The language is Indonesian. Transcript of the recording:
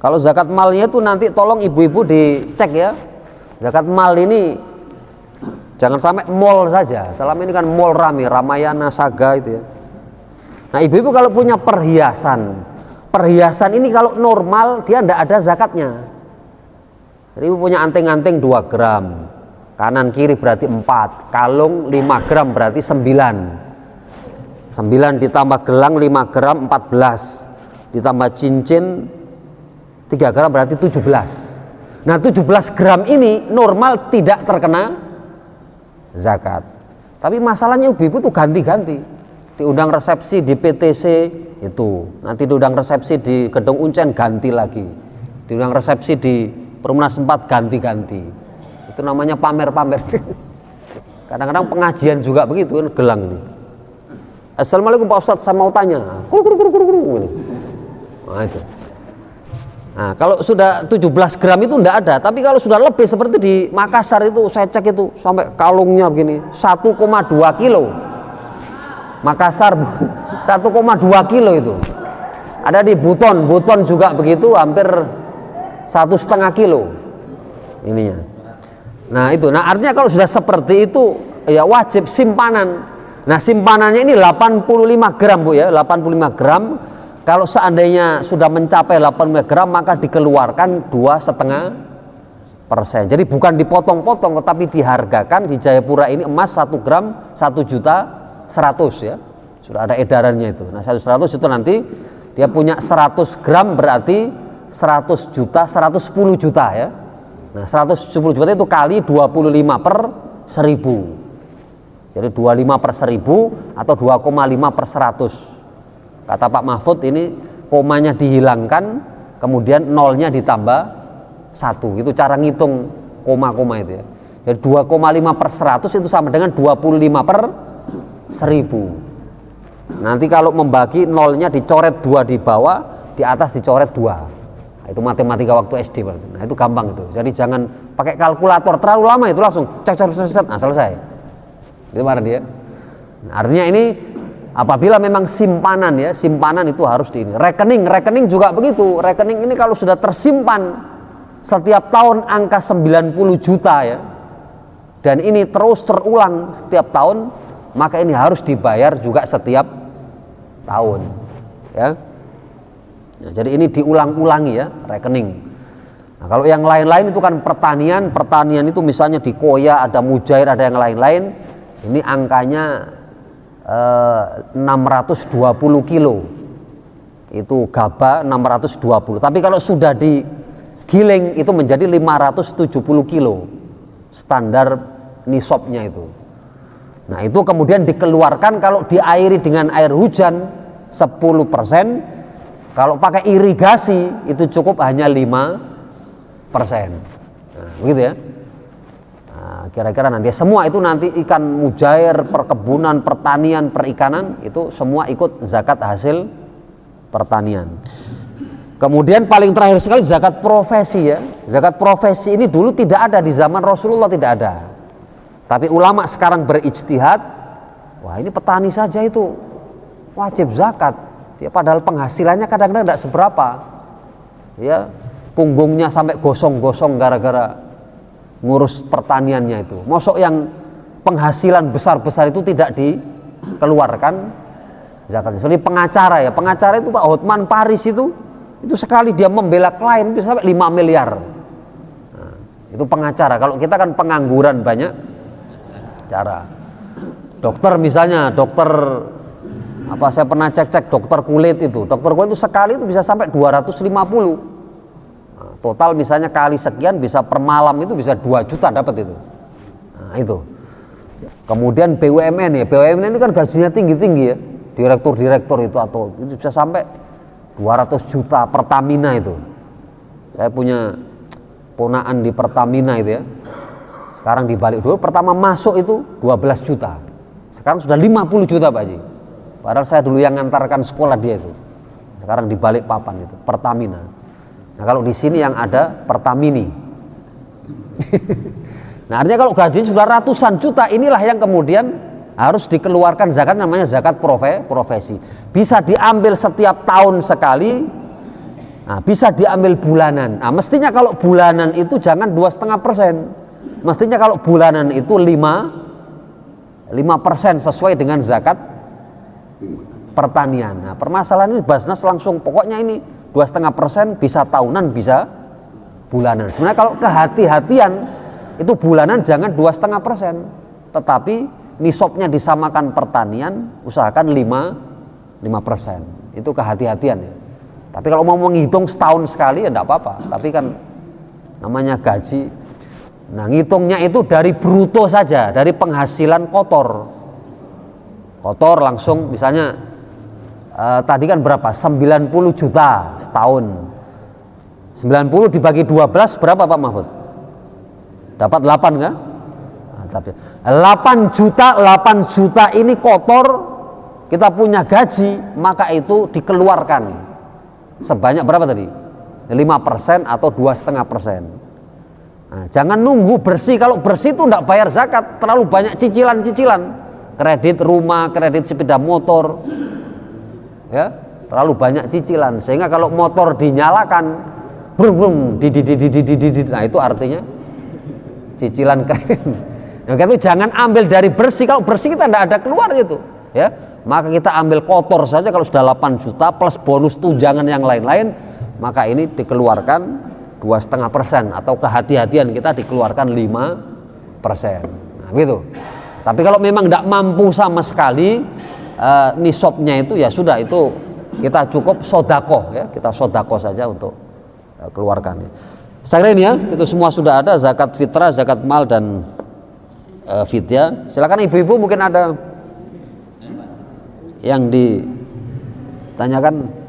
Kalau zakat malnya itu nanti tolong ibu-ibu dicek ya. Zakat mal ini jangan sampai mall saja. Selama ini kan mall rame, Ramayana, Saga itu ya. Nah ibu-ibu kalau punya perhiasan ini kalau normal dia tidak ada zakatnya. Jadi ibu punya anting-anting 2 gram, kanan kiri berarti 4, kalung 5 gram berarti 9 ditambah gelang 5 gram 14, ditambah cincin 3 gram berarti 17. Nah 17 gram ini normal tidak terkena zakat. Tapi masalahnya ibu-ibu tuh ganti-ganti, diundang resepsi di PTC itu, nanti diundang resepsi di Gedung Uncen ganti lagi, diundang resepsi di Perumnas 4 ganti-ganti. Itu namanya pamer-pamer. Kadang-kadang pengajian juga begitu kan, gelang ini. Assalamualaikum Pak Ustadz, saya mau tanya. Nah itu. Nah kalau sudah 17 gram itu enggak ada, tapi kalau sudah lebih seperti di Makassar itu saya cek itu sampai kalungnya begini 1,2 kilo. Makassar 1,2 kilo itu. Ada di Buton juga begitu, hampir 1,5 kilo ininya. Nah itu, nah artinya kalau sudah seperti itu ya wajib simpanan. Nah simpanannya ini 85 gram Bu ya, 85 gram. Kalau seandainya sudah mencapai 85 gram maka dikeluarkan 2,5%. Jadi bukan dipotong-potong tetapi dihargakan. Di Jayapura ini emas 1 gram 1.100.000 ya. Sudah ada edarannya itu. Nah 1.100.000 itu nanti dia punya 100 gram berarti 100 juta 110 juta ya. Nah 110 juta itu kali 25 per 1000. Jadi 25 per 1000 atau 2,5 per 100. Kata Pak Mahfud ini komanya dihilangkan, kemudian nolnya ditambah 1. Itu cara ngitung koma-koma itu ya. Jadi 2,5 per 100 itu sama dengan 25 per 1000. Nanti kalau membagi nolnya dicoret 2 di bawah, di atas dicoret 2. Nah, itu matematika waktu SD berarti. Nah itu gampang itu. Jadi jangan pakai kalkulator terlalu lama, itu langsung cek, nah selesai. Itu mana dia? Nah, artinya ini apabila memang simpanan ya, simpanan itu harus di ini. Rekening juga begitu. Rekening ini kalau sudah tersimpan setiap tahun angka 90 juta ya, dan ini terus terulang setiap tahun, maka ini harus dibayar juga setiap tahun ya. Nah, jadi ini diulang-ulangi ya rekening. Nah, kalau yang lain-lain itu kan pertanian itu misalnya di Koya ada Mujair, ada yang lain-lain. Ini angkanya 620 kilo. Itu gaba 620. Tapi kalau sudah digiling itu menjadi 570 kilo. Standar nisabnya itu. Nah, itu kemudian dikeluarkan kalau diairi dengan air hujan 10%. Kalau pakai irigasi itu cukup hanya 5%. Nah, begitu ya. Nah, kira-kira nanti semua itu nanti ikan mujair, perkebunan, pertanian, perikanan itu semua ikut zakat hasil pertanian. Kemudian paling terakhir sekali zakat profesi ya. Zakat profesi ini dulu tidak ada di zaman Rasulullah, tidak ada. Tapi ulama sekarang berijtihad, wah ini petani saja itu wajib zakat. Ya, padahal penghasilannya kadang-kadang tidak seberapa. Ya, punggungnya sampai gosong-gosong gara-gara ngurus pertaniannya itu. Mosok yang penghasilan besar-besar itu tidak dikeluarkan zakatnya. Seperti pengacara ya. Pengacara itu Pak Hotman Paris itu sekali dia membela klien bisa sampai 5 miliar. Nah, itu pengacara. Kalau kita kan pengangguran banyak cara. Dokter misalnya, saya pernah cek dokter kulit itu. Dokter kulit itu sekali itu bisa sampai 250. Nah, total misalnya kali sekian bisa per malam itu bisa 2 juta dapat itu. Nah, itu. Kemudian BUMN ya. BUMN ini kan gajinya tinggi-tinggi ya. Direktur itu atau itu bisa sampai 200 juta. Pertamina itu. Saya punya ponaan di Pertamina itu ya. Sekarang dibalik dulu, pertama masuk itu 12 juta. Sekarang sudah 50 juta Pak Haji. Padahal saya dulu yang ngantarkan sekolah dia itu. Sekarang dibalik papan itu, Pertamina. Nah kalau di sini yang ada Pertamini. Nah artinya kalau gajinya sudah ratusan juta, inilah yang kemudian harus dikeluarkan zakat, namanya zakat profesi. Bisa diambil setiap tahun sekali, Nah, bisa diambil bulanan. Nah, mestinya kalau bulanan itu jangan 2,5%. Mestinya kalau bulanan itu 5% sesuai dengan zakat pertanian. Nah, permasalahan ini Basnas langsung pokoknya ini 2,5%, bisa tahunan, bisa bulanan. Sebenarnya kalau kehati-hatian itu bulanan jangan 2,5%, tetapi nisabnya disamakan pertanian, usahakan 5%. Itu kehati-hatian ya. Tapi kalau mau menghitung setahun sekali ya enggak apa-apa. Tapi kan namanya gaji. Nah, ngitungnya itu dari bruto saja, dari penghasilan kotor. Kotor langsung misalnya tadi kan berapa? 90 juta setahun. 90 dibagi 12 berapa Pak Mahfud? Dapat 8 kan? Nah, tapi 8 juta ini kotor, kita punya gaji, maka itu dikeluarkan sebanyak berapa tadi? 5% atau 2,5%. Nah, jangan nunggu bersih. Kalau bersih itu tidak bayar zakat, terlalu banyak cicilan-cicilan, kredit rumah, kredit sepeda motor, ya, terlalu banyak cicilan sehingga kalau motor dinyalakan, brung, nah itu artinya cicilan kredit. Nah, itu jangan ambil dari bersih. Kalau bersih kita tidak ada keluar gitu, ya. Maka kita ambil kotor saja. Kalau sudah 8 juta plus bonus tunjangan yang lain-lain, maka ini dikeluarkan 2,5% atau kehati-hatian kita dikeluarkan 5%. Nah, gitu. Tapi kalau memang tidak mampu sama sekali, nisabnya itu ya sudah, itu kita cukup sodakoh ya, kita sodakoh saja untuk keluarkannya. Saya kira ini ya, itu semua sudah ada, zakat fitrah, zakat mal dan fidyah. Silakan ibu-ibu, mungkin ada yang ditanyakan.